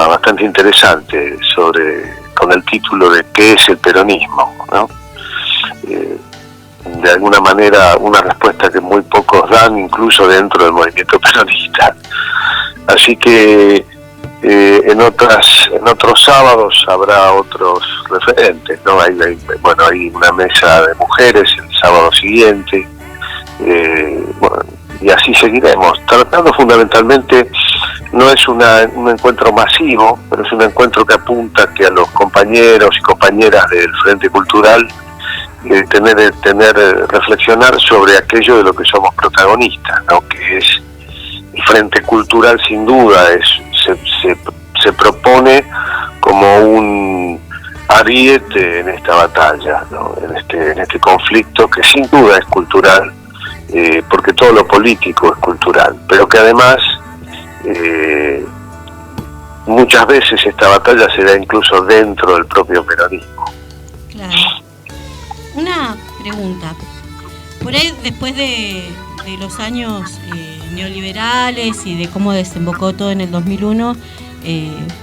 pregunta bastante interesante con el título de ¿qué es el peronismo?, ¿no? De alguna manera una respuesta que muy pocos dan, incluso dentro del movimiento peronista. Así que en otros sábados habrá otros referentes, ¿no? Hay una mesa de mujeres el sábado siguiente, y así seguiremos, tratando fundamentalmente. No es un encuentro masivo, pero es un encuentro que apunta que a los compañeros y compañeras del Frente Cultural reflexionar sobre aquello de lo que somos protagonistas, ¿no? Que es el Frente Cultural, sin duda, se propone como un ariete en esta batalla, ¿no? En este conflicto que sin duda es cultural, porque todo lo político es cultural, pero que además muchas veces esta batalla se da incluso dentro del propio peronismo. Claro. Una pregunta. Por ahí, después de los años neoliberales y de cómo desembocó todo en el 2001,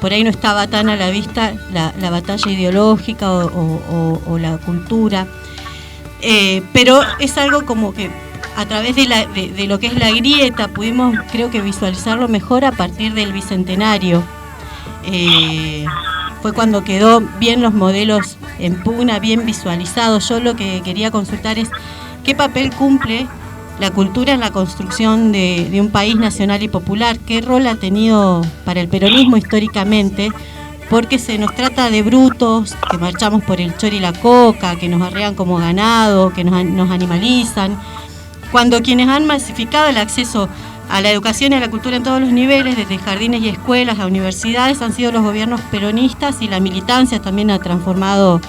por ahí no estaba tan a la vista la batalla ideológica o la cultura, pero es algo como que a través de lo que es la grieta pudimos, creo que, visualizarlo mejor a partir del Bicentenario. Fue cuando quedó bien los modelos en pugna, bien visualizados. Yo lo que quería consultar es qué papel cumple la cultura en la construcción de un país nacional y popular, qué rol ha tenido para el peronismo históricamente, porque se nos trata de brutos, que marchamos por el chori y la coca, que nos arrean como ganado, que nos animalizan, cuando quienes han masificado el acceso a la educación y a la cultura en todos los niveles, desde jardines y escuelas a universidades, han sido los gobiernos peronistas, y la militancia también ha transformado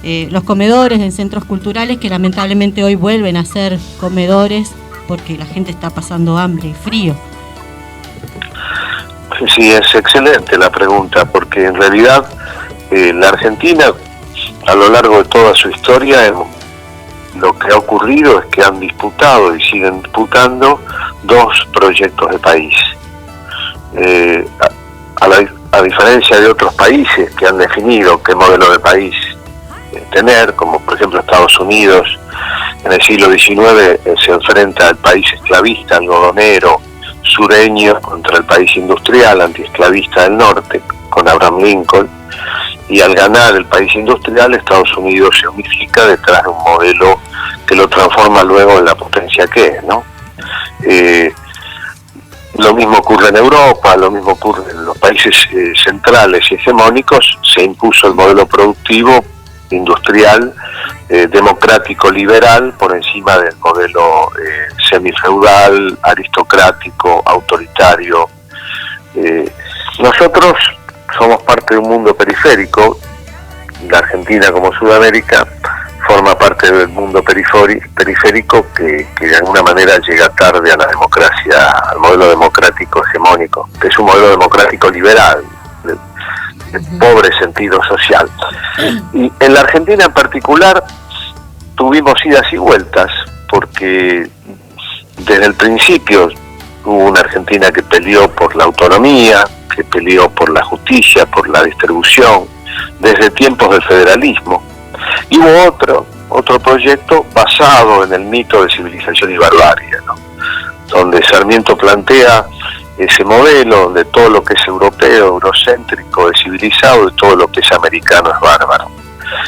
los comedores en centros culturales, que lamentablemente hoy vuelven a ser comedores porque la gente está pasando hambre y frío. Sí, es excelente la pregunta, porque en realidad la Argentina, a lo largo de toda su historia, lo que ha ocurrido es que han disputado y siguen disputando dos proyectos de país. A diferencia de otros países que han definido qué modelo de país tener, como por ejemplo Estados Unidos en el siglo XIX se enfrenta al país esclavista, algodonero, sureño, contra el país industrial, antiesclavista del norte, con Abraham Lincoln, y al ganar el país industrial, Estados Unidos se unifica detrás de un modelo que lo transforma luego en la potencia que es, ¿no? Lo mismo ocurre en Europa, lo mismo ocurre en los países centrales y hegemónicos. Se impuso el modelo productivo industrial, democrático, liberal, por encima del modelo semifeudal, aristocrático, autoritario. Nosotros somos parte de un mundo periférico. La Argentina, como Sudamérica, forma parte del mundo periférico que de alguna manera llega tarde a la democracia, al modelo democrático hegemónico, que es un modelo democrático liberal, de pobre sentido social. Y en la Argentina en particular tuvimos idas y vueltas, porque desde el principio hubo una Argentina que peleó por la autonomía, que peleó por la justicia, por la distribución, desde tiempos del federalismo. Y hubo otro proyecto basado en el mito de civilización y barbarie, ¿no? Donde Sarmiento plantea ese modelo donde todo lo que es europeo, eurocéntrico, es civilizado, y todo lo que es americano es bárbaro.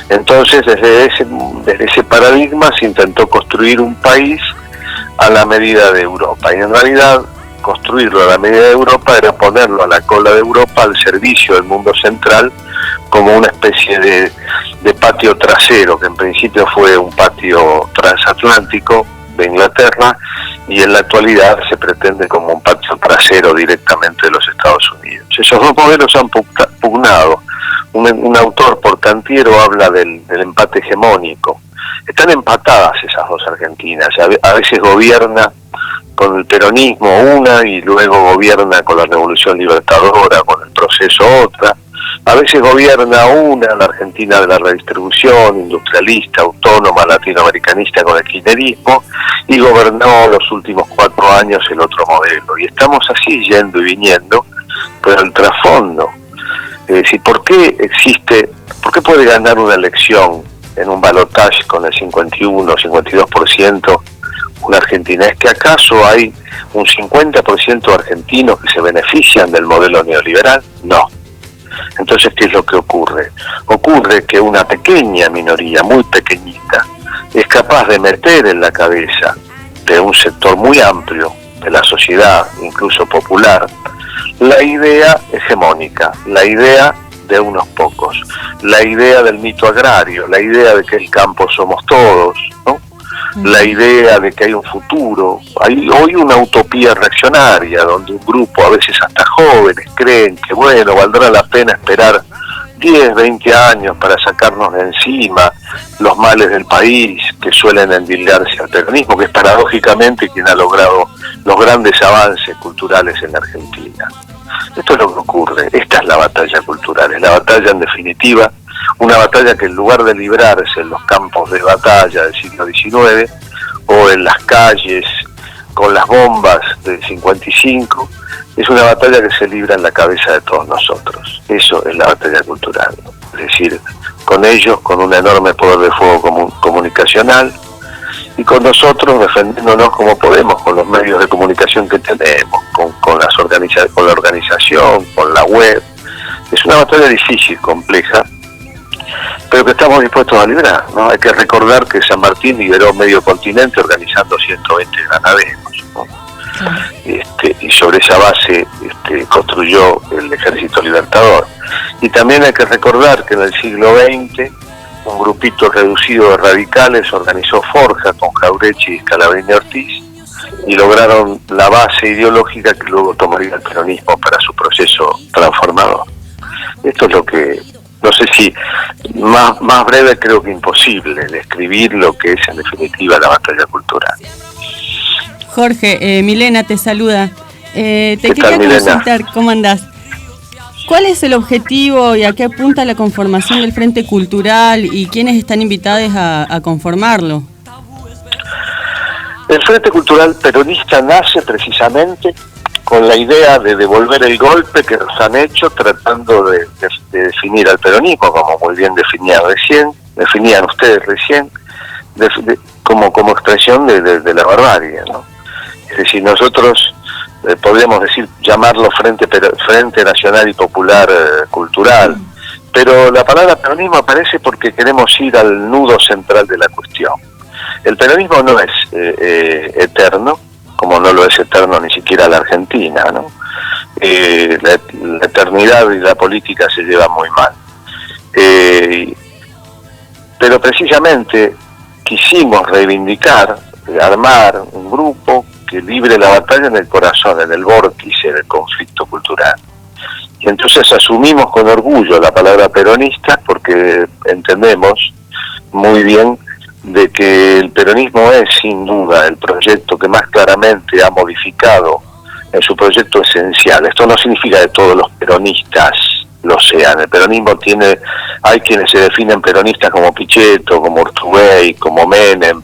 Entonces, desde ese paradigma se intentó construir un país a la medida de Europa, y en realidad construirlo a la medida de Europa era ponerlo a la cola de Europa, al servicio del mundo central, como una especie de patio trasero, que en principio fue un patio transatlántico de Inglaterra, y en la actualidad se pretende como un patio trasero directamente de los Estados Unidos. Esos dos modelos han pugnado. Un autor portantiero habla del empate hegemónico. Están empatadas esas dos Argentinas. A veces gobierna con el peronismo una, y luego gobierna con la Revolución Libertadora, con el proceso otra. A veces gobierna una, la Argentina de la redistribución, industrialista, autónoma, latinoamericanista, con el kirchnerismo, y gobernó los últimos 4 años el otro modelo. Y estamos así yendo y viniendo, pero el trasfondo decir, ¿por qué puede ganar una elección en un balotaje con el 51 o 52% una Argentina? ¿Es que acaso hay un 50% de argentinos que se benefician del modelo neoliberal? No. Entonces, ¿qué es lo que ocurre? Ocurre que una pequeña minoría, muy pequeñita, es capaz de meter en la cabeza de un sector muy amplio de la sociedad, incluso popular, la idea hegemónica, la idea de unos pocos, la idea del mito agrario, la idea de que el campo somos todos, ¿no? La idea de que hay un futuro. Hay hoy una utopía reaccionaria donde un grupo, a veces hasta jóvenes, creen que bueno, valdrá la pena esperar 10, 20 años para sacarnos de encima los males del país que suelen endilgarse al peronismo, que es paradójicamente quien ha logrado los grandes avances culturales en la Argentina. Esto es lo que ocurre, esta es la batalla cultural, es la batalla en definitiva, una batalla que en lugar de librarse en los campos de batalla del siglo XIX o en las calles con las bombas del 55, es una batalla que se libra en la cabeza de todos nosotros. Eso es la batalla cultural, ¿no? Es decir, con ellos, con un enorme poder de fuego comunicacional, y con nosotros defendiéndonos como podemos, con los medios de comunicación que tenemos, con la organización, con la web. Es una batalla difícil, compleja, pero que estamos dispuestos a librar, ¿no? Hay que recordar que San Martín liberó medio continente organizando 120 granaderos, ¿no? Y sobre esa base construyó el Ejército Libertador. Y también hay que recordar que en el siglo XX un grupito reducido de radicales organizó Forja con Jauretche y Scalabrini Ortiz y lograron la base ideológica que luego tomaría el peronismo para su proceso transformador. Esto es lo que, no sé si más breve, creo que imposible describir lo que es en definitiva la batalla cultural. Jorge, Milena te saluda. Te quería consultar, ¿cómo andás? ¿Cuál es el objetivo y a qué apunta la conformación del Frente Cultural y quiénes están invitados a conformarlo? El Frente Cultural Peronista nace precisamente con la idea de devolver el golpe que nos han hecho tratando de definir al peronismo, como muy bien definían ustedes recién, como expresión de la barbarie, ¿no? Es decir, nosotros podríamos llamarlo Frente Nacional y Popular Cultural, pero la palabra peronismo aparece porque queremos ir al nudo central de la cuestión. El peronismo no es eterno, como no lo es eterno ni siquiera la Argentina, ¿no? La eternidad y la política se llevan muy mal. Pero precisamente quisimos reivindicar, armar un grupo que libre la batalla en el corazón, en el vórtice del conflicto cultural. Y entonces asumimos con orgullo la palabra peronista porque entendemos muy bien de que el peronismo es sin duda el proyecto que más claramente ha modificado en su proyecto esencial. Esto no significa que todos los peronistas lo sean. El peronismo hay quienes se definen peronistas como Pichetto, como Urtubey, como Menem.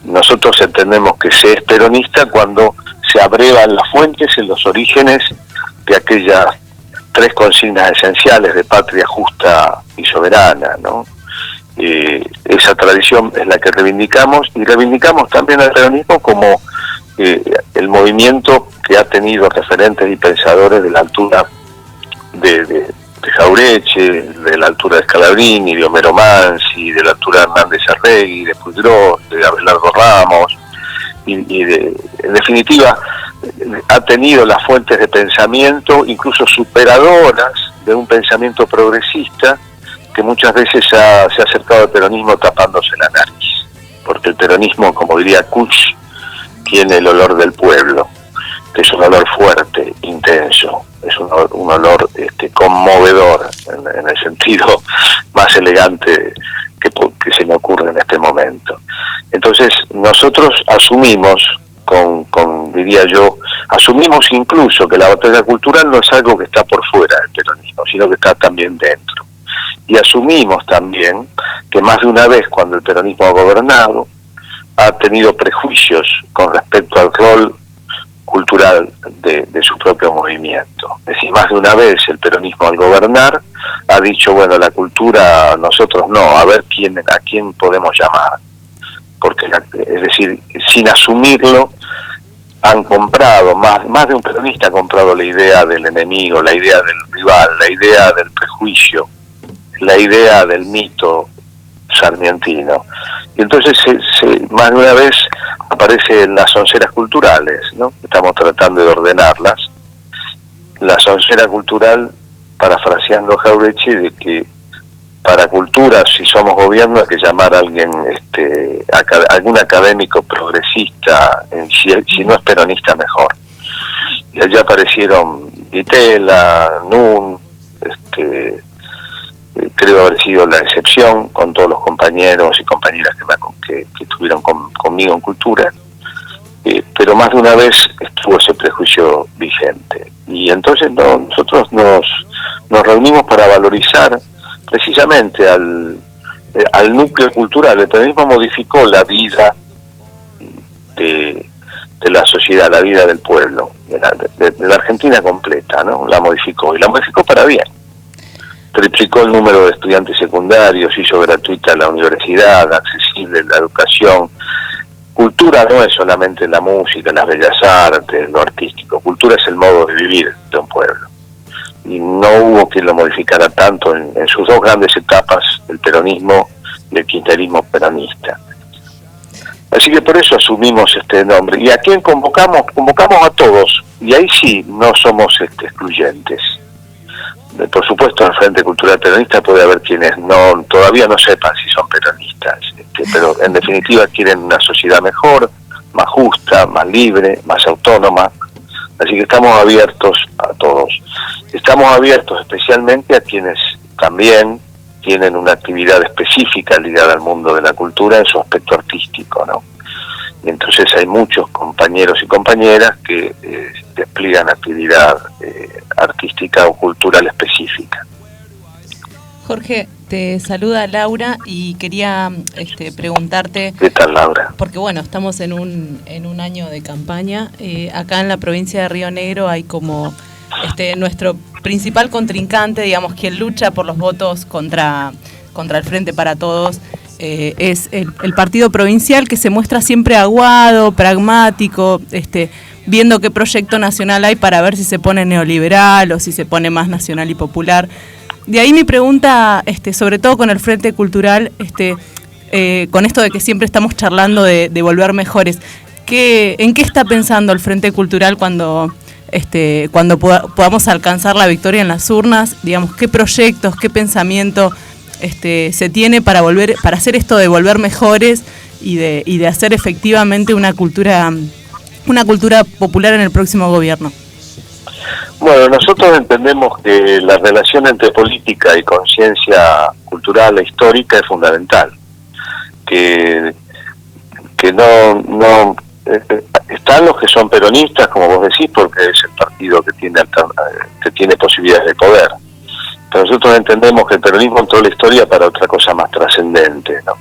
Nosotros entendemos que se es peronista cuando se abrevan las fuentes en los orígenes de aquellas tres consignas esenciales de patria justa y soberana, ¿no? Esa tradición es la que reivindicamos, y reivindicamos también al peronismo como el movimiento que ha tenido referentes y pensadores de la altura de Jauretche, de la altura de Scalabrini, de Homero Mansi, de la altura de Hernández Arregui, de Puigdrós, de Abelardo Ramos, en definitiva ha tenido las fuentes de pensamiento incluso superadoras de un pensamiento progresista que muchas veces se ha acercado al peronismo tapándose la nariz, porque el peronismo, como diría Kuch, tiene el olor del pueblo, que es un olor fuerte, intenso, es un olor conmovedor en el sentido más elegante que se me ocurre en este momento. Entonces nosotros asumimos, diría yo, asumimos incluso que la batalla cultural no es algo que está por fuera del peronismo, sino que está también dentro. Y asumimos también que más de una vez cuando el peronismo ha gobernado, ha tenido prejuicios con respecto al rol cultural de su propio movimiento. Es decir, más de una vez el peronismo al gobernar ha dicho, bueno, la cultura nosotros no, a ver a quién podemos llamar. Porque, es decir, sin asumirlo, han comprado, más de un peronista ha comprado la idea del enemigo, la idea del rival, la idea del prejuicio, la idea del mito sarmientino. Y entonces más de una vez aparecen las onceras culturales, ¿no? Estamos tratando de ordenarlas. La oncera cultural, parafraseando a Jauretche, de que para cultura, si somos gobierno, hay que llamar a alguien, algún académico progresista, si no es peronista, mejor. Y allá aparecieron Vitela, Nun, creo haber sido la excepción, con todos los compañeros y compañeras que estuvieron conmigo en cultura, pero más de una vez estuvo ese prejuicio vigente. Y entonces nosotros nos reunimos para valorizar precisamente al núcleo cultural. El peronismo modificó la vida de la sociedad, la vida del pueblo, de la Argentina completa, ¿no? La modificó, y la modificó para bien. Triplicó el número de estudiantes secundarios, hizo gratuita la universidad, accesible la educación. Cultura no es solamente la música, las bellas artes, lo artístico. Cultura es el modo de vivir de un pueblo. Y no hubo quien lo modificara tanto en sus dos grandes etapas, el peronismo y el kirchnerismo peronista. Así que por eso asumimos este nombre. ¿Y a quién convocamos? Convocamos a todos, y ahí sí no somos excluyentes. Por supuesto, en el Frente Cultural Peronista puede haber quienes todavía no sepan si son peronistas, pero en definitiva quieren una sociedad mejor, más justa, más libre, más autónoma. Así que estamos abiertos a todos. Estamos abiertos especialmente a quienes también tienen una actividad específica ligada al mundo de la cultura en su aspecto artístico, ¿no? Y entonces hay muchos compañeros y compañeras que despliegan actividad artística o cultural específica. Jorge, te saluda Laura y quería preguntarte... ¿Qué tal, Laura? Porque bueno, estamos en un año de campaña. Acá en la provincia de Río Negro hay como nuestro principal contrincante, digamos, quien lucha por los votos contra el Frente para Todos, es el partido provincial, que se muestra siempre aguado, pragmático, viendo qué proyecto nacional hay para ver si se pone neoliberal o si se pone más nacional y popular. De ahí mi pregunta, sobre todo con el Frente Cultural, con esto de que siempre estamos charlando de volver mejores, ¿en qué está pensando el Frente Cultural cuando podamos alcanzar la victoria en las urnas? Digamos, ¿qué proyectos, qué pensamiento se tiene para hacer esto de volver mejores y de hacer efectivamente una cultura popular en el próximo gobierno? Bueno, nosotros entendemos que la relación entre política y conciencia cultural e histórica es fundamental, que no están los que son peronistas, como vos decís, porque es el partido que tiene posibilidades de poder. Pero nosotros entendemos que el peronismo entró en la historia para otra cosa más trascendente, ¿no?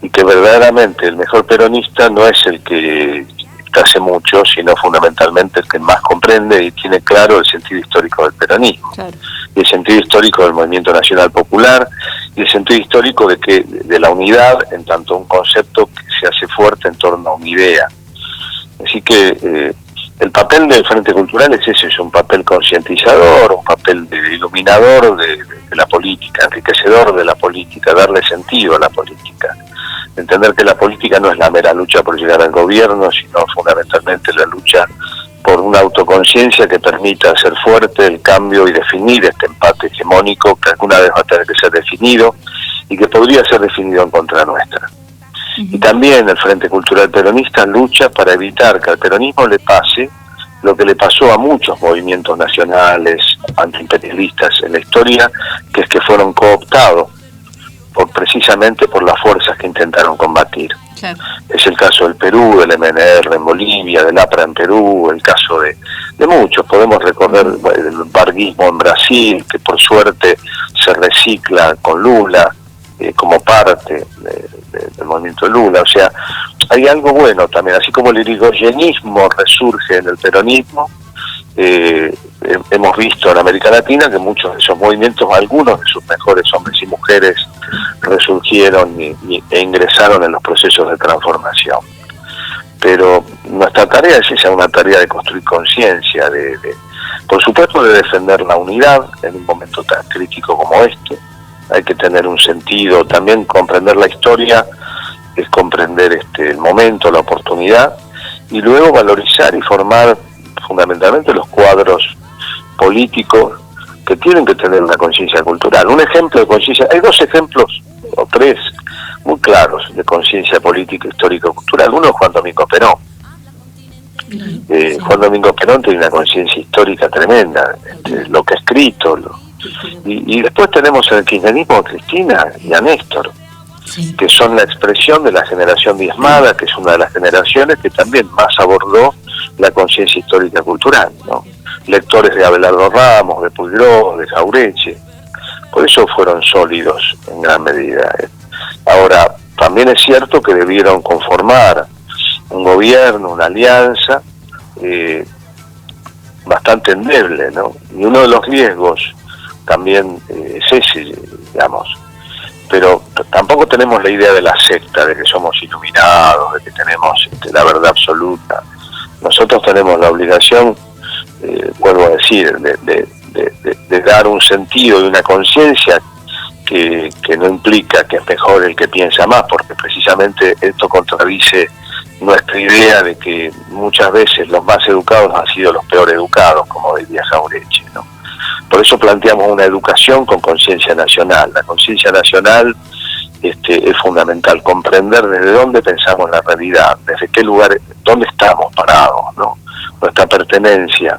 Y que verdaderamente el mejor peronista no es el que hace mucho, sino fundamentalmente el que más comprende y tiene claro el sentido histórico del peronismo. Claro. Y el sentido histórico del movimiento nacional popular, y el sentido histórico de la unidad, en tanto un concepto que se hace fuerte en torno a una idea. Así que el papel del Frente Cultural es ese, es un papel concientizador, un papel iluminador de la política, enriquecedor de la política, darle sentido a la política. Entender que la política no es la mera lucha por llegar al gobierno, sino fundamentalmente la lucha por una autoconciencia que permita hacer fuerte el cambio y definir este empate hegemónico que alguna vez va a tener que ser definido y que podría ser definido en contra nuestra. Y también el Frente Cultural Peronista lucha para evitar que al peronismo le pase lo que le pasó a muchos movimientos nacionales antiimperialistas en la historia, que es que fueron cooptados precisamente por las fuerzas que intentaron combatir. Claro. Es el caso del Perú, del MNR en Bolivia, del APRA en Perú, el caso de muchos. Podemos recordar el varguismo en Brasil, que por suerte se recicla con Lula como parte del movimiento de Lula. O sea, hay algo bueno también, así como el irigoyenismo resurge en el peronismo, hemos visto en América Latina que muchos de esos movimientos, algunos de sus mejores hombres y mujeres resurgieron e ingresaron en los procesos de transformación. Pero nuestra tarea es esa, una tarea de construir conciencia, por supuesto de defender la unidad en un momento tan crítico como este. Hay que tener un sentido, también comprender la historia es comprender el momento, la oportunidad, y luego valorizar y formar fundamentalmente los cuadros políticos que tienen que tener una conciencia cultural. Un ejemplo de conciencia, hay 2 ejemplos o 3 muy claros de conciencia política, histórica, cultural. Uno es Juan Domingo Perón. Juan Domingo Perón tiene una conciencia histórica tremenda, lo que ha escrito. Y después tenemos en el kirchnerismo a Cristina y a Néstor, que son la expresión de la generación diezmada, que es una de las generaciones que también más abordó la conciencia histórica cultural, ¿no? Lectores de Abelardo Ramos, de Puigdrós, de Jauretche, por eso fueron sólidos en gran medida. Ahora, también es cierto que debieron conformar un gobierno, una alianza bastante endeble, ¿no? Y uno de los riesgos también es ese, digamos. Pero tampoco tenemos la idea de la secta, de que somos iluminados, de que tenemos la verdad absoluta. Nosotros tenemos la obligación, vuelvo a decir, de dar un sentido y una conciencia que no implica que es mejor el que piensa más, porque precisamente esto contradice nuestra idea de que muchas veces los más educados han sido los peor educados, como diría Jauretche, ¿no? Por eso planteamos una educación con conciencia nacional. La conciencia nacional es fundamental, comprender desde dónde pensamos la realidad, desde qué lugar, dónde estamos parados, ¿no? Nuestra pertenencia,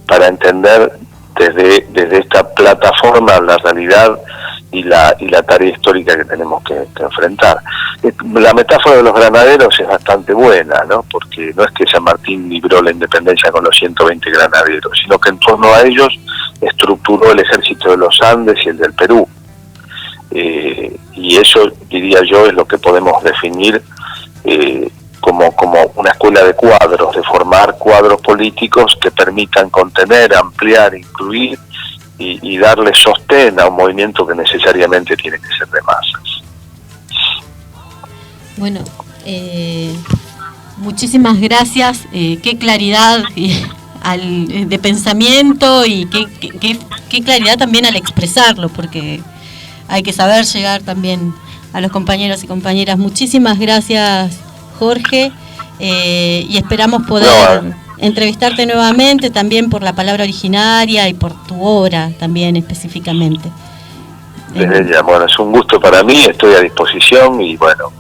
para entender desde esta plataforma la realidad y la tarea histórica que tenemos que enfrentar. La metáfora de los granaderos es bastante buena, ¿no? Porque no es que San Martín libró la independencia con los 120 granaderos, sino que en torno a ellos estructuró el ejército de los Andes y el del Perú. Y eso, diría yo, es lo que podemos definir como una escuela de cuadros, de formar cuadros políticos que permitan contener, ampliar, incluir y darle sostén a un movimiento que necesariamente tiene que ser de masas. Bueno, muchísimas gracias, qué claridad de pensamiento y qué claridad también al expresarlo, porque hay que saber llegar también a los compañeros y compañeras. Muchísimas gracias, Jorge, y esperamos poder entrevistarte nuevamente también por la palabra originaria y por tu obra también específicamente. Desde ella, bueno, es un gusto para mí, estoy a disposición y bueno,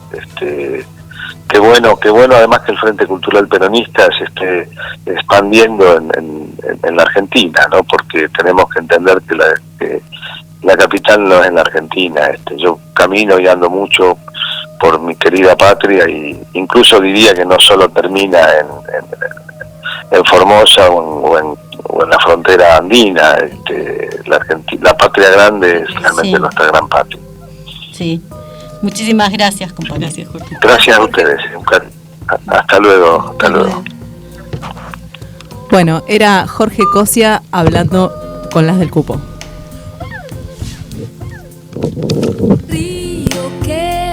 qué bueno además que el Frente Cultural Peronista se esté expandiendo en la Argentina, ¿no? Porque tenemos que entender que la capital no es en la Argentina. Yo camino y ando mucho por mi querida patria y incluso diría que no solo termina en Formosa o en la frontera andina. La patria grande es realmente nuestra gran patria. Sí. Muchísimas gracias, compañero. Gracias, Jorge. Gracias a ustedes. Hasta luego. Hasta luego. Bueno, era Jorge Cosia hablando con las del cupo. Río que